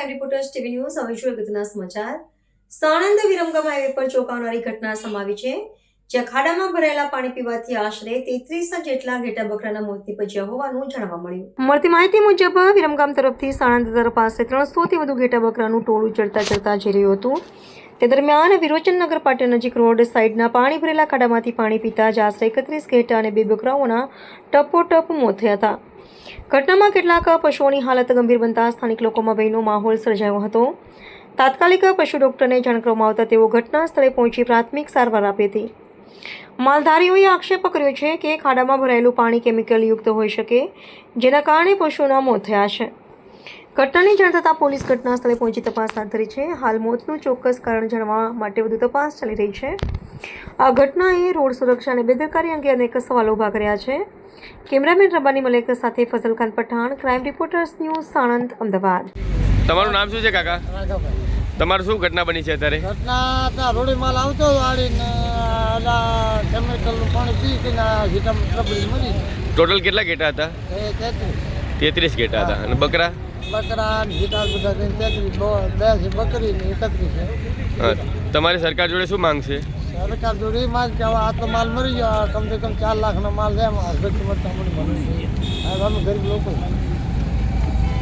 Crime reporters TV news હવે જોઈએ અગત્યના સમાચાર. સાણંદ વિરમગામ હાઈવે પર ચોંકાવનારી ઘટના સામે આવી છે, જ્યાં ખાડામાં ભરાયેલા પાણી પીવાથી આશરે 33 જેટલા ઘેટા બકરાના મોત નીપજ્યા હોવાનું જાણવા મળ્યું. મળતી માહિતી મુજબ વિરમગામ તરફથી સાણંદ તરફ આશરે 300 થી વધુ ઘેટા બકરાનું ટોળું ચડતા જઈ રહ્યું હતું. તે દરમિયાન વિરોચનનગર પાટી નજીક રોડ સાઈડના પાણી ભરેલા ખાડામાંથી પાણી પીતા જ આશરે 31 ઘેટા અને 2 બકરાઓના ટપોટપ મોત થયા હતા. ઘટનામાં કેટલાક પશુઓની હાલત ગંભીર બનતા સ્થાનિક લોકોમાં ભયનો માહોલ સર્જાયો હતો. તાત્કાલિક પશુ ડોક્ટરને જાણ કરવામાં આવતા તેઓ ઘટના સ્થળે પહોંચી પ્રાથમિક સારવાર આપી હતી. માલધારીઓએ આક્ષેપ કર્યો છે કે ખાડામાં ભરાયેલું પાણી કેમિકલયુક્ત હોઈ શકે, જેના કારણે પશુઓના મોત થયા છે. ઘટનાની જાણ થતાં પોલીસ ઘટના સ્થળે પહોંચી તપાસ હાથ ધરી છે. હાલ મોતનું ચોક્કસ કારણ જાણવા માટે વધુ તપાસ ચાલી રહી છે. આ ઘટનાએ રોડ સુરક્ષા અને બેદરકારી અંગે અનેક સવાલો ઊભા કર્યા છે. કેમેરામેન રબાની મલેક સાથે Fazal Khan Pathan, crime reporters news, Sanand, Ahmedabad. તમારું નામ શું છે કાકા? તમારું શું ઘટના બની છે અત્યારે? ઘટના ત્યાં રોડી માલ આવતો વાળીને કેમિકલનું પાણી પી કે ઘેટા પ્રબળી મરી. ટોટલ કેટલા ઘેટા હતા? 33 ઘેટા હતા. અને બકરા ઘેટા બધા 33, 2 બકરી ને 31 છે. તમારી સરકાર જોડે શું માંગ છે? સરકાર જોડે માંગ કે આ તો માલ મરી ગયો, કમસે કમ 4 લાખનો માલ છે, એમાં કિંમત અમે ગરીબ લોકો.